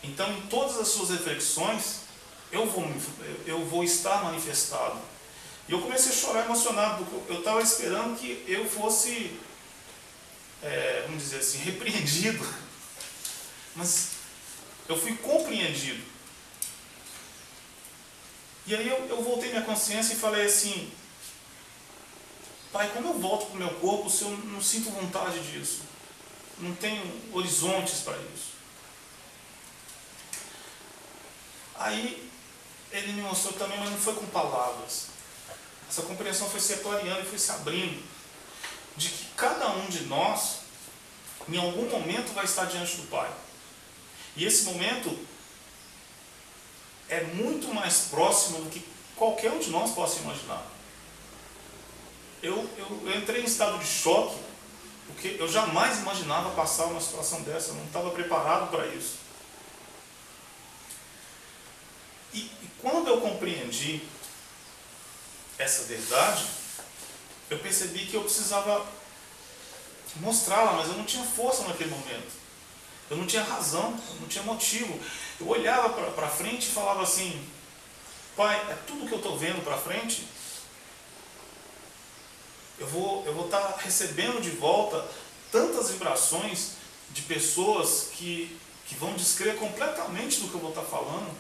Então, em todas as suas reflexões, eu vou estar manifestado. E eu comecei a chorar emocionado, porque eu estava esperando que eu fosse, vamos dizer assim, repreendido. Mas eu fui compreendido. E aí eu voltei minha consciência e falei assim: Pai, quando eu volto para o meu corpo, se eu não sinto vontade disso, não tenho horizontes para isso. Aí ele me mostrou também, mas não foi com palavras. Essa compreensão foi se clareando e foi se abrindo, de que cada um de nós, em algum momento, vai estar diante do Pai. E esse momento é muito mais próximo do que qualquer um de nós possa imaginar. Eu entrei em estado de choque, porque eu jamais imaginava passar uma situação dessa, eu não estava preparado para isso. E quando eu compreendi essa verdade, eu percebi que eu precisava mostrá-la, mas eu não tinha força naquele momento. Eu não tinha razão, eu não tinha motivo. Eu olhava para frente e falava assim: Pai, é tudo que eu estou vendo para frente? Eu vou estar recebendo de volta tantas vibrações de pessoas que vão descrer completamente do que eu vou estar falando,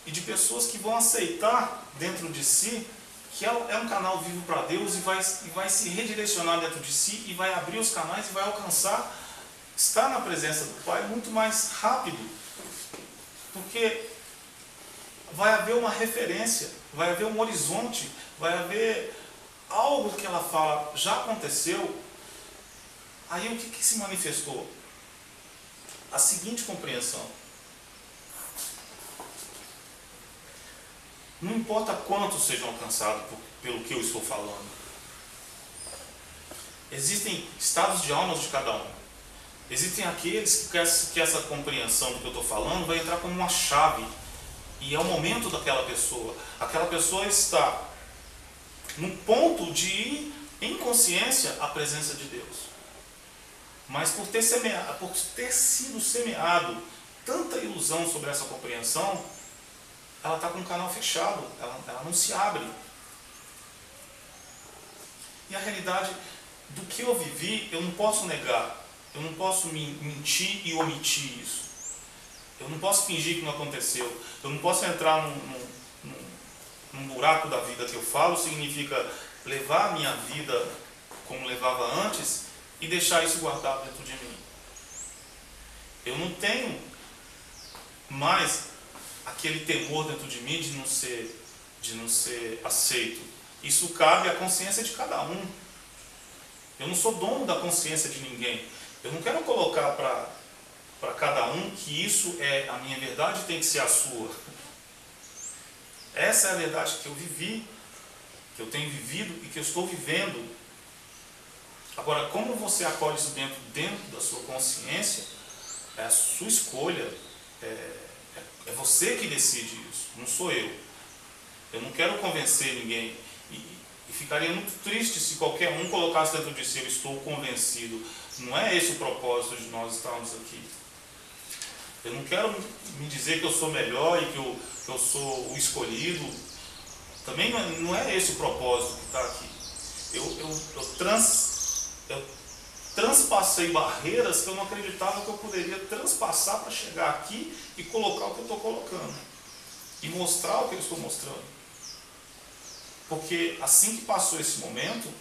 e de pessoas que vão aceitar dentro de si que é um canal vivo para Deus e vai se redirecionar dentro de si e vai abrir os canais e vai alcançar, estar na presença do Pai muito mais rápido, porque vai haver uma referência, vai haver um horizonte, vai haver algo que ela fala, já aconteceu. Aí o que se manifestou? A seguinte compreensão: não importa quantos sejam alcançados pelo que eu estou falando, existem estados de almas de cada um. Existem aqueles que essa compreensão do que eu estou falando vai entrar como uma chave, e é o momento daquela pessoa. Aquela pessoa está no ponto de ir em consciência à presença de Deus. Mas por ter sido semeado tanta ilusão sobre essa compreensão, ela está com o canal fechado, ela não se abre. E a realidade do que eu vivi, eu não posso negar, eu não posso mentir e omitir isso. Eu não posso fingir que não aconteceu, eu não posso entrar num buraco da vida que eu falo, significa levar a minha vida como levava antes e deixar isso guardado dentro de mim. Eu não tenho mais aquele temor dentro de mim de não ser aceito. Isso cabe à consciência de cada um. Eu não sou dono da consciência de ninguém. Eu não quero colocar para cada um que isso é a minha verdade, tem que ser a sua. Essa é a verdade que eu vivi, que eu tenho vivido e que eu estou vivendo. Agora, como você acolhe isso dentro da sua consciência, é a sua escolha, é você que decide isso, não sou eu. Eu não quero convencer ninguém, e ficaria muito triste se qualquer um colocasse dentro de si: eu estou convencido. Não é esse o propósito de nós estarmos aqui. Eu não quero me dizer que eu sou melhor e que eu sou o escolhido. Também não é esse o propósito que está aqui. Eu transpassei barreiras que eu não acreditava que eu poderia transpassar para chegar aqui e colocar o que eu estou colocando. E mostrar o que eu estou mostrando. Porque assim que passou esse momento,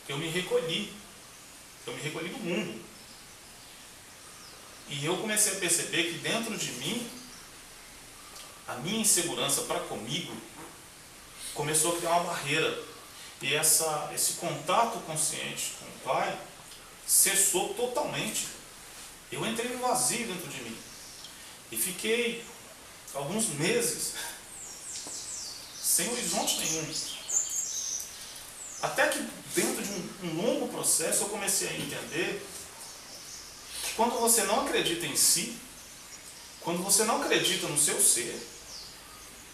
eu me recolhi. Eu me recolhi do mundo. E eu comecei a perceber que dentro de mim, a minha insegurança para comigo começou a criar uma barreira. E esse contato consciente com o Pai cessou totalmente. Eu entrei no vazio dentro de mim. E fiquei alguns meses sem horizonte nenhum. Até que dentro de um longo processo eu comecei a entender que quando você não acredita em si, quando você não acredita no seu ser,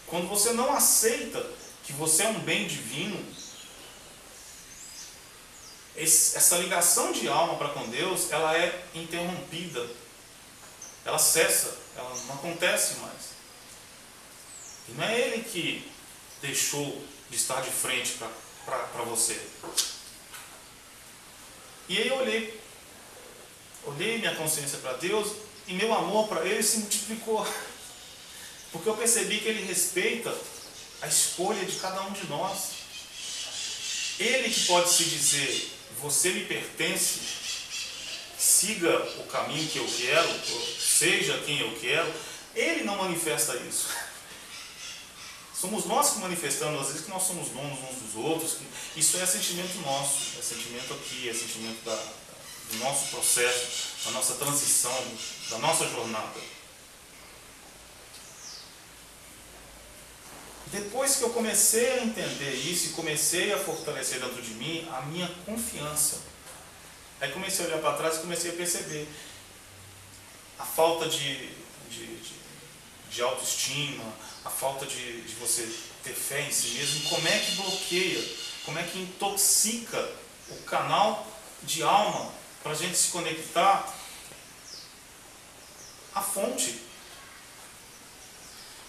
quando você não aceita que você é um bem divino, essa ligação de alma para com Deus, ela é interrompida. ela cessa, ela não acontece mais. E não é Ele que deixou de estar de frente para você. E aí eu olhei minha consciência para Deus e meu amor para Ele se multiplicou. Porque eu percebi que Ele respeita a escolha de cada um de nós. Ele que pode se dizer, você me pertence, siga o caminho que eu quero, seja quem eu quero, Ele não manifesta isso. Somos nós que manifestamos, às vezes, que nós somos donos uns dos outros. Isso é sentimento nosso, é sentimento aqui, é sentimento do nosso processo, da nossa transição, da nossa jornada. Depois que eu comecei a entender isso e comecei a fortalecer dentro de mim a minha confiança, aí comecei a olhar para trás e comecei a perceber a falta de autoestima, a falta de você ter fé em si mesmo, como é que bloqueia, como é que intoxica o canal de alma para a gente se conectar à fonte.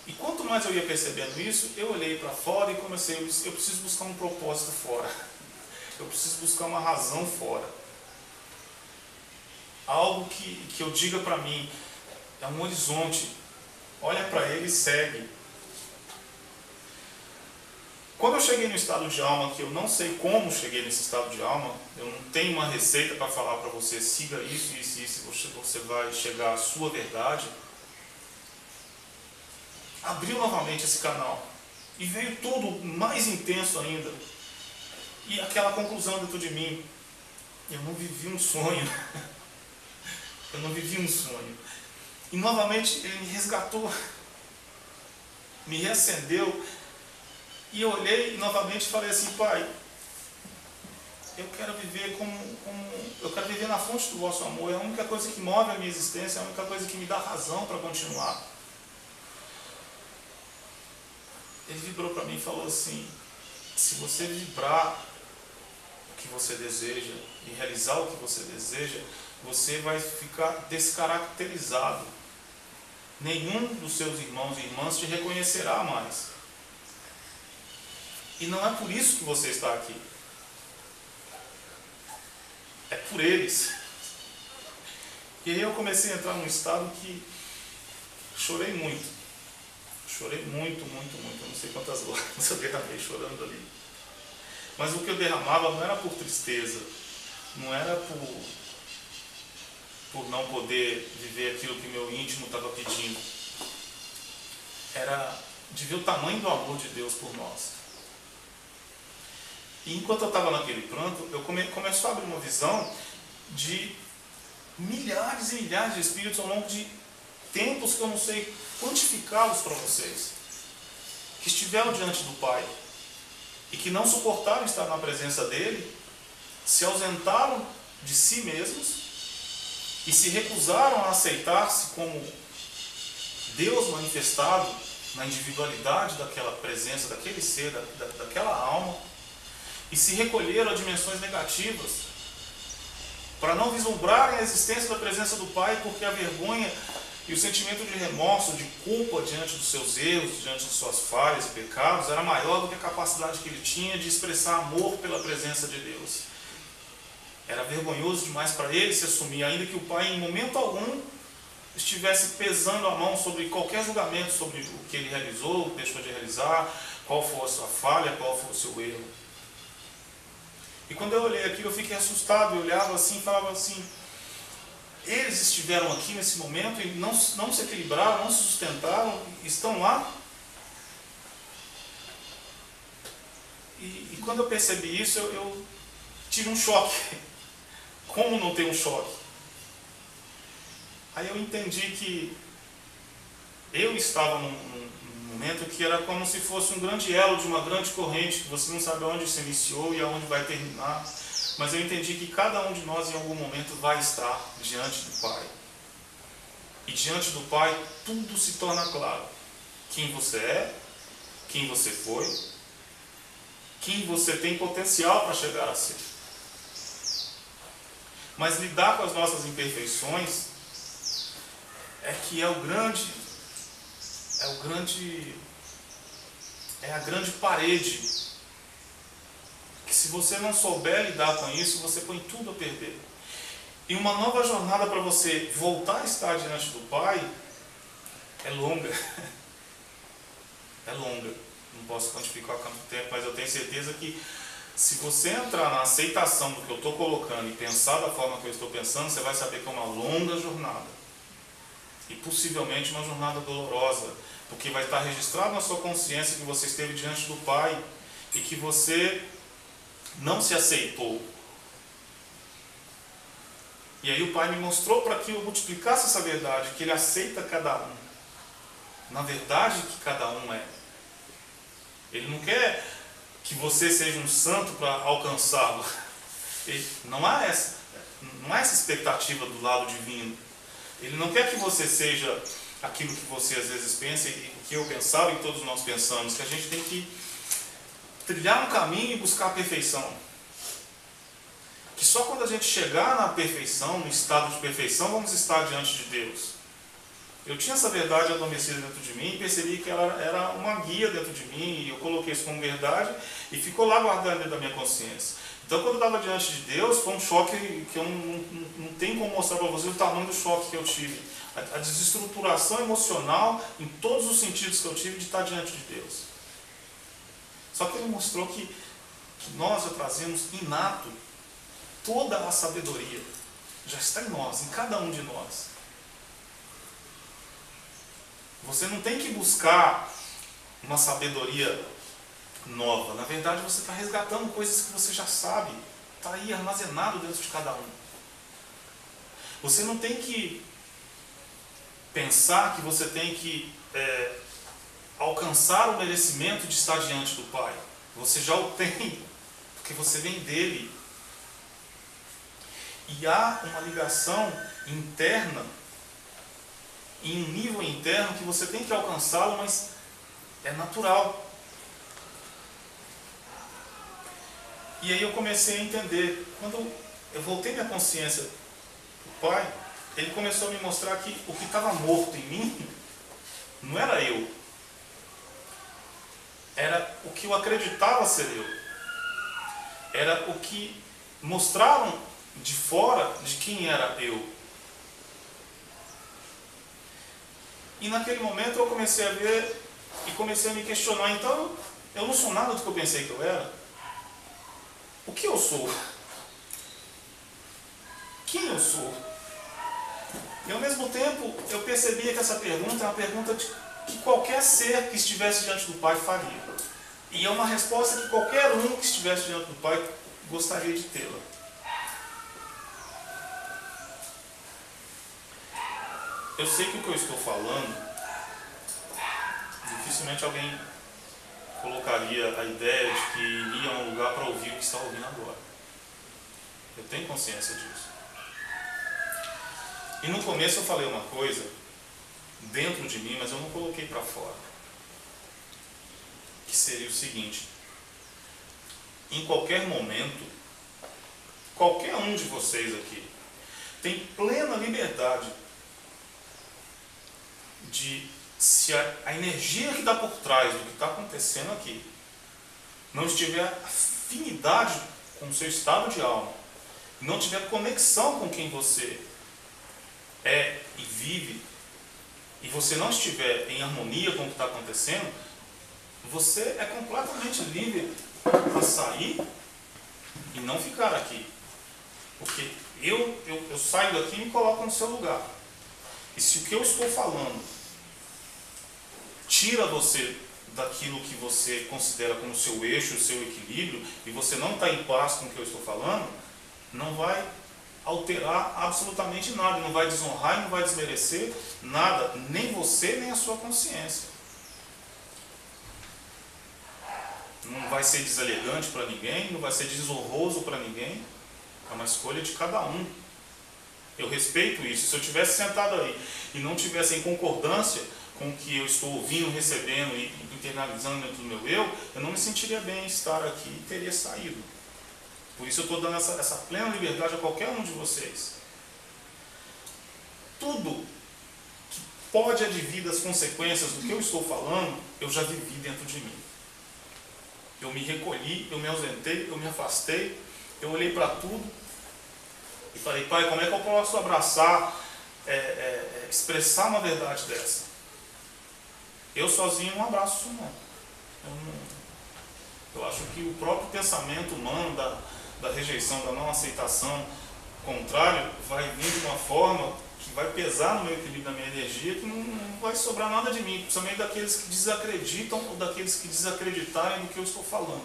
E quanto mais eu ia percebendo isso, eu olhei para fora e comecei, eu preciso buscar um propósito fora. Eu preciso buscar uma razão fora. Algo que eu diga para mim, é um horizonte. Olha para ele e segue. Quando eu cheguei no estado de alma, que eu não sei como cheguei nesse estado de alma, eu não tenho uma receita para falar para você, siga isso, isso, isso, você vai chegar à sua verdade. Abriu novamente esse canal e veio tudo mais intenso ainda. E aquela conclusão dentro de mim, eu não vivi um sonho. Eu não vivi um sonho. E novamente ele me resgatou, me reacendeu. E eu olhei e novamente falei assim, Pai, eu quero viver eu quero viver na fonte do vosso amor. É a única coisa que move a minha existência, é a única coisa que me dá razão para continuar. Ele vibrou para mim e falou assim, se você vibrar o que você deseja e realizar o que você deseja, você vai ficar descaracterizado. Nenhum dos seus irmãos e irmãs te reconhecerá mais. E não é por isso que você está aqui. É por eles. E aí eu comecei a entrar num estado que chorei muito. Chorei muito, muito, muito. Eu não sei quantas lágrimas eu derramei chorando ali. Mas o que eu derramava não era por tristeza. Não era por não poder viver aquilo que meu íntimo estava pedindo. Era de ver o tamanho do amor de Deus por nós. E enquanto eu estava naquele pranto, eu começou a abrir uma visão de milhares e milhares de espíritos ao longo de tempos que eu não sei quantificá-los para vocês, que estiveram diante do Pai e que não suportaram estar na presença dele, se ausentaram de si mesmos e se recusaram a aceitar-se como Deus manifestado na individualidade daquela presença, daquele ser, daquela alma, e se recolheram a dimensões negativas para não vislumbrarem a existência da presença do Pai, porque a vergonha e o sentimento de remorso, de culpa diante dos seus erros, diante de suas falhas e pecados, era maior do que a capacidade que ele tinha de expressar amor pela presença de Deus. Era vergonhoso demais para ele se assumir, ainda que o Pai em momento algum estivesse pesando a mão sobre qualquer julgamento sobre o que ele realizou, o que deixou de realizar, qual foi a sua falha, qual foi o seu erro. E quando eu olhei aquilo, eu fiquei assustado, eu olhava assim e falava assim, eles estiveram aqui nesse momento e não se equilibraram, não se sustentaram, estão lá. E quando eu percebi isso, eu tive um choque. Como não ter um choque? Aí eu entendi que eu estava num momento que era como se fosse um grande elo de uma grande corrente, que você não sabe aonde se iniciou e aonde vai terminar. Mas eu entendi que cada um de nós em algum momento vai estar diante do Pai. E diante do Pai tudo se torna claro. Quem você é, quem você foi, quem você tem potencial para chegar a ser. Mas lidar com as nossas imperfeições é que é a grande parede, que se você não souber lidar com isso, você põe tudo a perder. E uma nova jornada para você voltar a estar diante do Pai é longa. É longa. Não posso quantificar quanto tempo, mas eu tenho certeza que se você entrar na aceitação do que eu estou colocando e pensar da forma que eu estou pensando, você vai saber que é uma longa jornada. E possivelmente uma jornada dolorosa, porque vai estar registrado na sua consciência que você esteve diante do Pai e que você não se aceitou. E aí o Pai me mostrou para que eu multiplicasse essa verdade, que Ele aceita cada um, na verdade que cada um é. Ele não quer que você seja um santo para alcançá-lo. Não há essa expectativa do lado divino. Ele não quer que você seja aquilo que você às vezes pensa e que eu pensava e que todos nós pensamos, que a gente tem que trilhar um caminho e buscar a perfeição. Que só quando a gente chegar na perfeição, no estado de perfeição, vamos estar diante de Deus. Eu tinha essa verdade adormecida dentro de mim e percebi que ela era uma guia dentro de mim, e eu coloquei isso como verdade e ficou lá guardado dentro da minha consciência. Então, quando eu estava diante de Deus, foi um choque que eu não tenho como mostrar para vocês o tamanho do choque que eu tive. A desestruturação emocional, em todos os sentidos que eu tive, de estar diante de Deus. Só que Ele mostrou que nós já trazemos inato toda a sabedoria. Já está em nós, em cada um de nós. Você não tem que buscar uma sabedoria nova. Na verdade, você está resgatando coisas que você já sabe. Está aí armazenado dentro de cada um. Você não tem que pensar que você tem que alcançar o merecimento de estar diante do Pai. Você já o tem, porque você vem dele. E há uma ligação interna, em um nível interno, que você tem que alcançá-lo, mas é natural. E aí eu comecei a entender. Quando eu voltei minha consciência para o Pai, Ele começou a me mostrar que o que estava morto em mim não era eu. Era o que eu acreditava ser eu. Era o que mostraram de fora de quem era eu. E naquele momento eu comecei a ver e comecei a me questionar. Então, eu não sou nada do que eu pensei que eu era. O que eu sou? Quem eu sou? E ao mesmo tempo, eu percebia que essa pergunta é uma pergunta que qualquer ser que estivesse diante do Pai faria. E é uma resposta que qualquer um que estivesse diante do Pai gostaria de tê-la. Eu sei que o que eu estou falando, dificilmente alguém colocaria a ideia de que iria a um lugar para ouvir o que está ouvindo agora. Eu tenho consciência disso. E no começo eu falei uma coisa dentro de mim, mas eu não coloquei para fora. Que seria o seguinte: em qualquer momento, qualquer um de vocês aqui tem plena liberdade de, se a energia que está por trás do que está acontecendo aqui não estiver afinidade com o seu estado de alma, não tiver conexão com quem você é e vive, e você não estiver em harmonia com o que está acontecendo, você é completamente livre para sair e não ficar aqui. Porque eu saio daqui e me coloco no seu lugar. E se o que eu estou falando tira você daquilo que você considera como seu eixo, o seu equilíbrio, e você não está em paz com o que eu estou falando, não vai alterar absolutamente nada, não vai desonrar e não vai desmerecer nada, nem você, nem a sua consciência. Não vai ser deselegante para ninguém, não vai ser desonroso para ninguém, é uma escolha de cada um. Eu respeito isso. Se eu tivesse sentado aí e não tivesse em concordância com o que eu estou ouvindo, recebendo e internalizando dentro do meu eu não me sentiria bem em estar aqui e teria saído. Por isso eu estou dando essa plena liberdade a qualquer um de vocês. Tudo pode advir das consequências do que eu estou falando, eu já vivi dentro de mim. Eu me recolhi, eu me ausentei, eu me afastei, eu olhei para tudo e falei, Pai, como é que eu posso abraçar, expressar uma verdade dessa? Eu sozinho não abraço isso não. Eu acho que o próprio pensamento humano da rejeição, da não aceitação contrário, vai vir de uma forma que vai pesar no meu equilíbrio, da minha energia, que não vai sobrar nada de mim, principalmente daqueles que desacreditam ou daqueles que desacreditarem no que eu estou falando.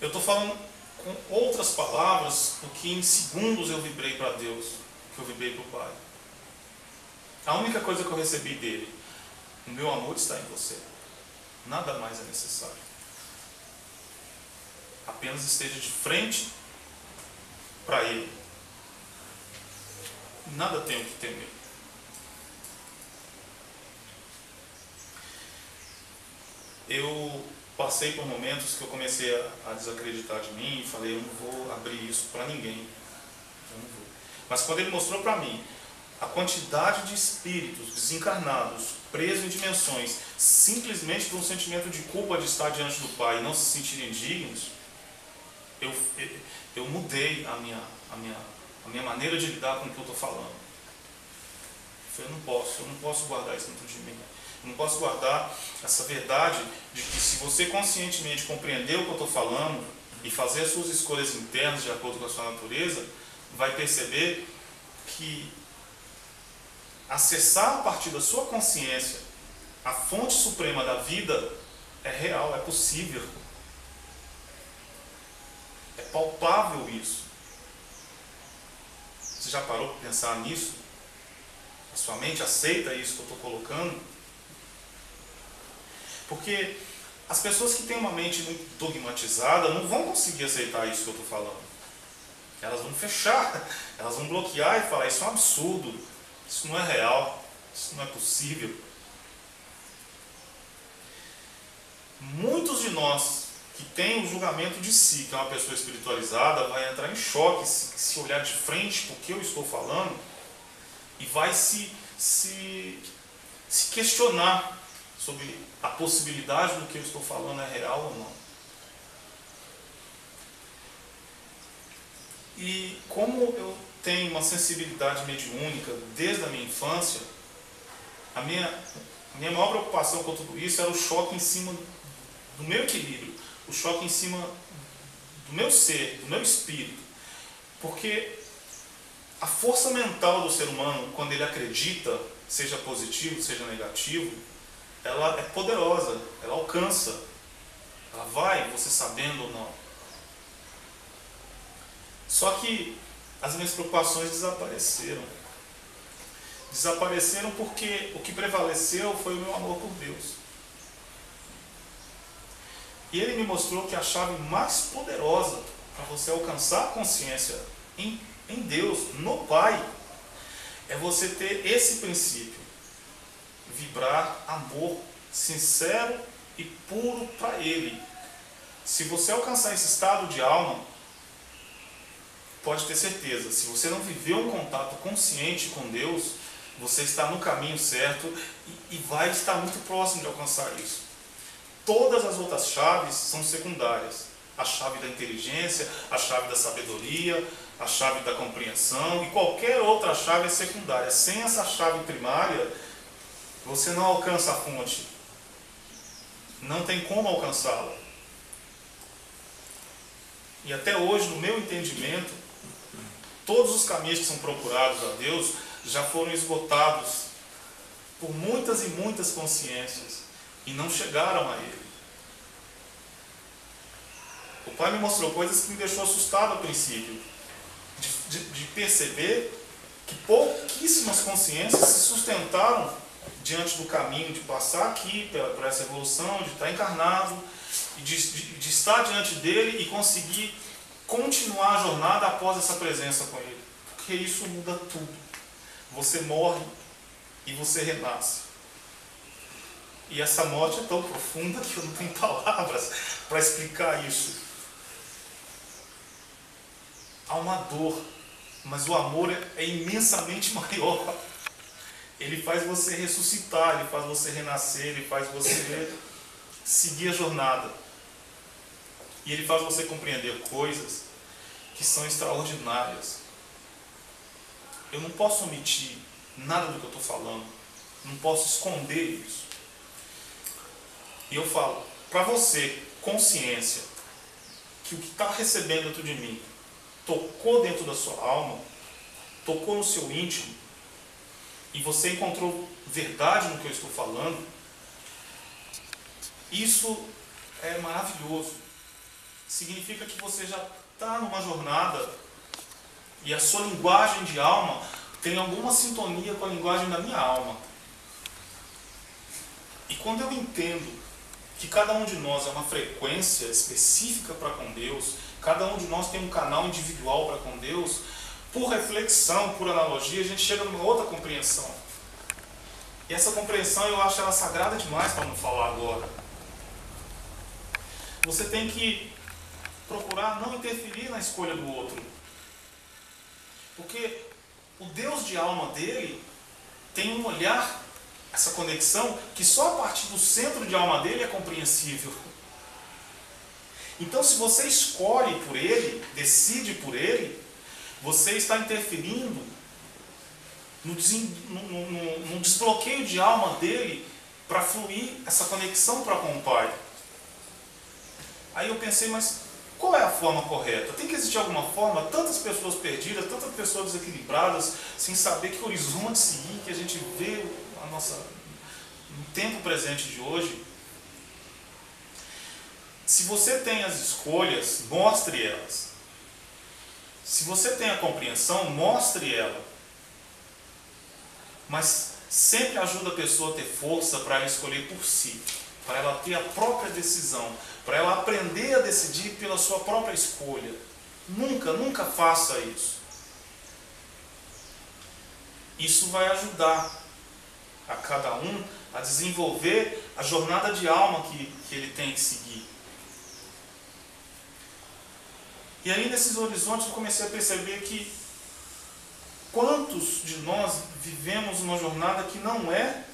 Eu estou falando com outras palavras o que em segundos eu vibrei para Deus, o que eu vibrei para o Pai. A única coisa que eu recebi dele, o meu amor está em você. Nada mais é necessário. Apenas esteja de frente para Ele. Nada tenho que temer. Eu passei por momentos que eu comecei a desacreditar de mim e falei, eu não vou abrir isso para ninguém. Eu não vou. Mas quando Ele mostrou para mim a quantidade de espíritos desencarnados, presos em dimensões, simplesmente por um sentimento de culpa de estar diante do Pai e não se sentirem dignos, eu mudei a minha maneira de lidar com o que eu estou falando. Eu não posso guardar isso dentro de mim. Eu não posso guardar essa verdade de que se você conscientemente compreender o que eu estou falando e fazer as suas escolhas internas de acordo com a sua natureza, vai perceber que acessar a partir da sua consciência a fonte suprema da vida é real, é possível. É palpável isso. Você já parou para pensar nisso? A sua mente aceita isso que eu estou colocando? Porque as pessoas que têm uma mente muito dogmatizada não vão conseguir aceitar isso que eu estou falando. Elas vão fechar, elas vão bloquear e falar, isso é um absurdo, isso não é real, isso não é possível. Muitos de nós que têm o julgamento de si, que é uma pessoa espiritualizada, vai entrar em choque se olhar de frente para o que eu estou falando e vai se questionar sobre a possibilidade do que eu estou falando é real ou não. E como eu tenho uma sensibilidade mediúnica desde a minha infância, a minha maior preocupação com tudo isso era o choque em cima do meu equilíbrio, o choque em cima do meu ser, do meu espírito. Porque a força mental do ser humano, quando ele acredita, seja positivo, seja negativo, ela é poderosa, ela alcança, ela vai, você sabendo ou não. Só que as minhas preocupações desapareceram. Desapareceram porque o que prevaleceu foi o meu amor por Deus. E Ele me mostrou que a chave mais poderosa para você alcançar a consciência em Deus, no Pai, é você ter esse princípio. Vibrar amor sincero e puro para Ele. Se você alcançar esse estado de alma, pode ter certeza, se você não viveu um contato consciente com Deus, você está no caminho certo e vai estar muito próximo de alcançar isso. Todas as outras chaves são secundárias. A chave da inteligência, a chave da sabedoria, a chave da compreensão e qualquer outra chave é secundária. Sem essa chave primária, você não alcança a fonte. Não tem como alcançá-la. E até hoje, no meu entendimento, todos os caminhos que são procurados a Deus já foram esgotados por muitas e muitas consciências e não chegaram a Ele. O Pai me mostrou coisas que me deixou assustado a princípio, de perceber que pouquíssimas consciências se sustentaram diante do caminho de passar aqui por essa evolução, de estar encarnado, e de estar diante dele e conseguir continuar a jornada após essa presença com ele. Porque isso muda tudo. Você morre e você renasce. E essa morte é tão profunda que eu não tenho palavras para explicar isso. Há uma dor mas o amor é imensamente maior. Ele faz você ressuscitar, ele faz você renascer, ele faz você seguir a jornada. E ele faz você compreender coisas que são extraordinárias. Eu não posso omitir nada do que eu estou falando. Não posso esconder isso. E eu falo, para você, consciência, que o que está recebendo dentro de mim tocou dentro da sua alma, tocou no seu íntimo, e você encontrou verdade no que eu estou falando, isso é maravilhoso. Significa que você já está numa jornada e a sua linguagem de alma tem alguma sintonia com a linguagem da minha alma. E quando eu entendo que cada um de nós é uma frequência específica para com Deus, cada um de nós tem um canal individual para com Deus, por reflexão, por analogia, a gente chega numa outra compreensão. E essa compreensão eu acho ela sagrada demais para não falar agora. Você tem que procurar não interferir na escolha do outro. Porque o Deus de alma dele tem um olhar, essa conexão, que só a partir do centro de alma dele é compreensível. Então, se você escolhe por ele, decide por ele, você está interferindo no desbloqueio de alma dele para fluir essa conexão para com o Pai. Aí eu pensei, mas qual é a forma correta? Tem que existir alguma forma? Tantas pessoas perdidas, tantas pessoas desequilibradas, sem saber que horizonte seguir, que a gente vê no tempo presente de hoje. Se você tem as escolhas, mostre elas. Se você tem a compreensão, mostre ela. Mas sempre ajuda a pessoa a ter força para ela escolher por si, para ela ter a própria decisão, para ela aprender a decidir pela sua própria escolha. Nunca faça isso. Isso vai ajudar a cada um a desenvolver a jornada de alma que ele tem que seguir. E aí nesses horizontes eu comecei a perceber que quantos de nós vivemos uma jornada que não é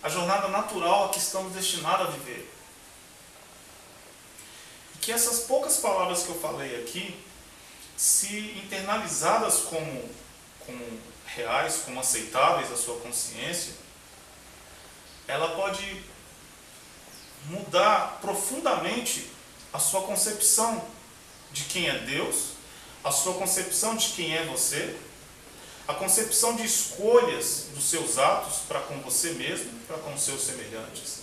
a jornada natural a que estamos destinados a viver. E que essas poucas palavras que eu falei aqui, se internalizadas como reais, como aceitáveis à sua consciência, ela pode mudar profundamente a sua concepção de quem é Deus, a sua concepção de quem é você, a concepção de escolhas dos seus atos para com você mesmo, para com os seus semelhantes.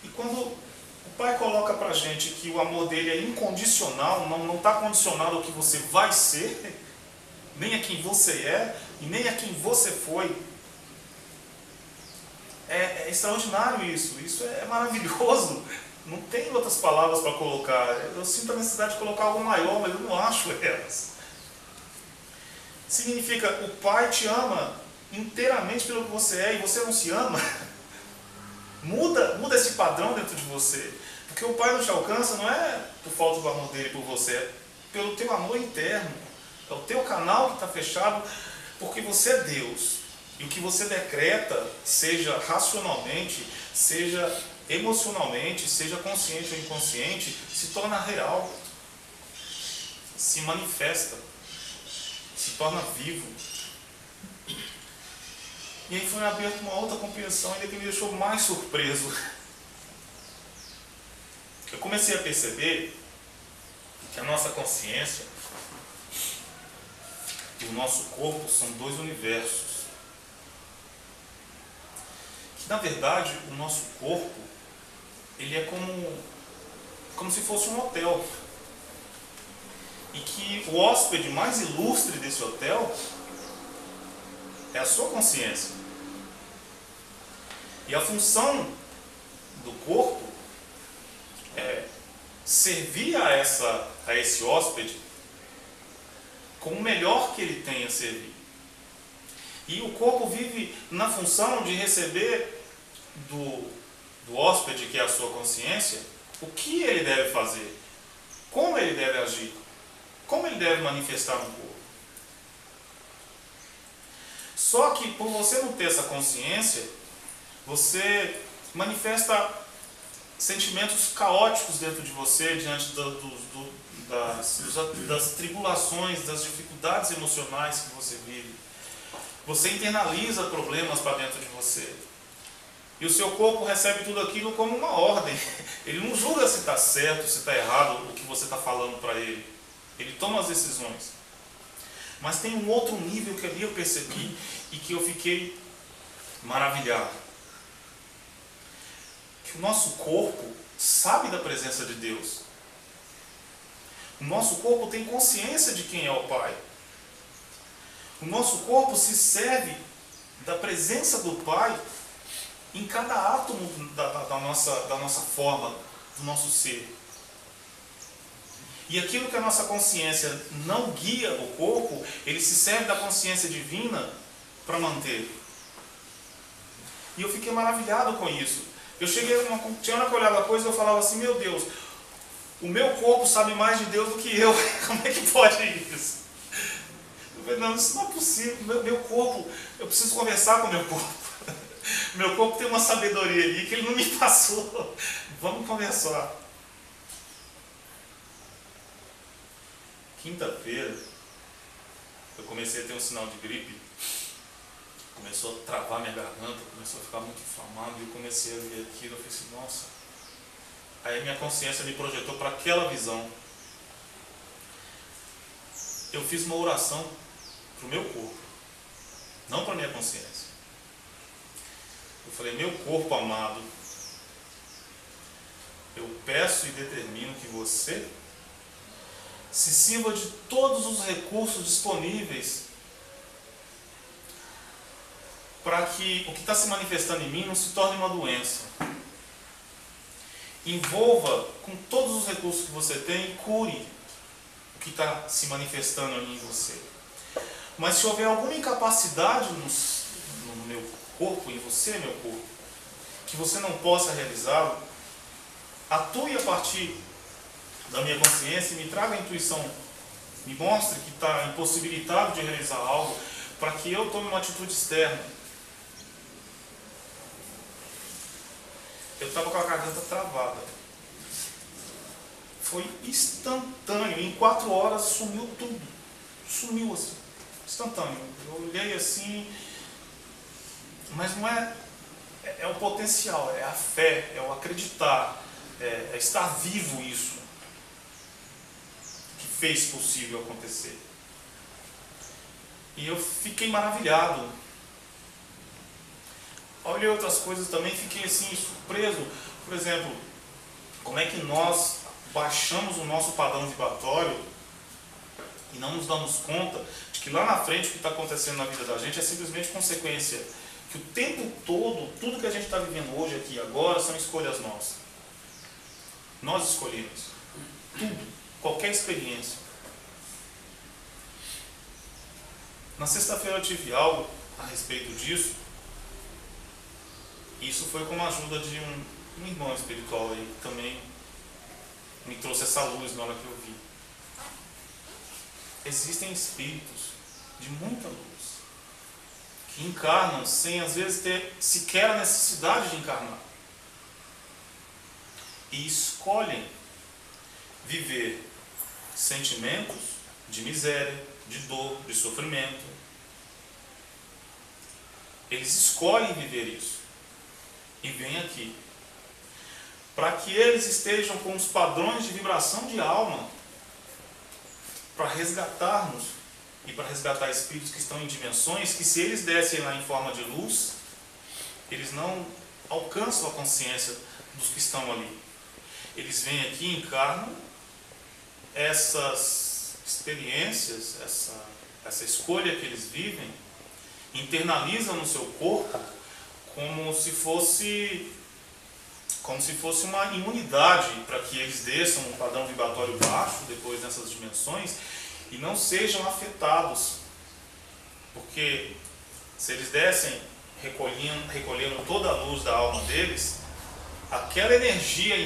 E quando o Pai coloca para a gente que o amor dele é incondicional, não está condicionado ao que você vai ser, nem a quem você é, e nem a quem você foi. É extraordinário isso é maravilhoso. Não tem outras palavras para colocar. Eu sinto a necessidade de colocar algo maior, mas eu não acho elas. Significa, o Pai te ama inteiramente pelo que você é e você não se ama. Muda esse padrão dentro de você. Porque o Pai não te alcança não é por falta do amor dele por você, é pelo teu amor interno. É o teu canal que está fechado porque você é Deus. E o que você decreta, seja racionalmente, seja emocionalmente, seja consciente ou inconsciente, se torna real, se manifesta, se torna vivo. E aí foi aberta uma outra compreensão ainda que me deixou mais surpreso. Eu comecei a perceber que a nossa consciência e o nosso corpo são dois universos. Que na verdade o nosso corpo ele é como se fosse um hotel. E que o hóspede mais ilustre desse hotel é a sua consciência. E a função do corpo é servir a esse hóspede com o melhor que ele tem a servir. E o corpo vive na função de receber do hóspede, que é a sua consciência, o que ele deve fazer, como ele deve agir, como ele deve manifestar no corpo. Só que por você não ter essa consciência, você manifesta sentimentos caóticos dentro de você diante das tribulações, das dificuldades emocionais que você vive. Você internaliza problemas para dentro de você. E o seu corpo recebe tudo aquilo como uma ordem. Ele não julga se está certo, se está errado o que você está falando para ele. Ele toma as decisões. Mas tem um outro nível que ali eu percebi e que eu fiquei maravilhado. Que o nosso corpo sabe da presença de Deus. O nosso corpo tem consciência de quem é o Pai. O nosso corpo se serve da presença do Pai em cada átomo da nossa forma, do nosso ser. E aquilo que a nossa consciência não guia o corpo, ele se serve da consciência divina para manter. E eu fiquei maravilhado com isso. Eu cheguei tinha hora que eu olhava a coisa e eu falava assim, meu Deus, o meu corpo sabe mais de Deus do que eu. Como é que pode isso? Eu falei, não, isso não é possível. Meu corpo, eu preciso conversar com o meu corpo. Meu corpo tem uma sabedoria ali que ele não me passou. Vamos conversar. Quinta-feira, eu comecei a ter um sinal de gripe. Começou a travar minha garganta, começou a ficar muito inflamado. E eu comecei a ver aquilo, eu falei assim, nossa. Aí minha consciência me projetou para aquela visão. Eu fiz uma oração para o meu corpo, não para a minha consciência. Eu falei, meu corpo amado, eu peço e determino que você se sirva de todos os recursos disponíveis para que o que está se manifestando em mim não se torne uma doença. Envolva com todos os recursos que você tem e cure o que está se manifestando ali em você. Mas se houver alguma incapacidade no meu corpo, em você, meu corpo, que você não possa realizá-lo, atue a partir da minha consciência e me traga a intuição, me mostre que está impossibilitado de realizar algo, para que eu tome uma atitude externa. Eu estava com a garganta travada. Foi instantâneo, em 4 horas sumiu tudo. Sumiu assim, instantâneo. Eu olhei assim, mas não é... É o potencial, é a fé, é o acreditar, é estar vivo isso que fez possível acontecer. E eu fiquei maravilhado. Olhei outras coisas também, fiquei assim surpreso. Por exemplo, como é que nós baixamos o nosso padrão vibratório e não nos damos conta de que lá na frente o que está acontecendo na vida da gente é simplesmente consequência. Que o tempo todo, tudo que a gente está vivendo hoje, aqui e agora, são escolhas nossas. Nós escolhemos. Tudo. Qualquer experiência. Na sexta-feira eu tive algo a respeito disso. Isso foi com a ajuda de um irmão espiritual aí, que também me trouxe essa luz na hora que eu vi. Existem espíritos de muita luz que encarnam sem às vezes ter sequer a necessidade de encarnar. E escolhem viver sentimentos de miséria, de dor, de sofrimento. Eles escolhem viver isso. E vêm aqui. Para que eles estejam com os padrões de vibração de alma para resgatar-nos e para resgatar espíritos que estão em dimensões que, se eles descem lá em forma de luz, eles não alcançam a consciência dos que estão ali. Eles vêm aqui e encarnam essas experiências, essa escolha que eles vivem, internalizam no seu corpo como se fosse uma imunidade para que eles desçam um padrão vibratório baixo depois nessas dimensões e não sejam afetados. Porque se eles descem recolhendo toda a luz da alma deles, aquela energia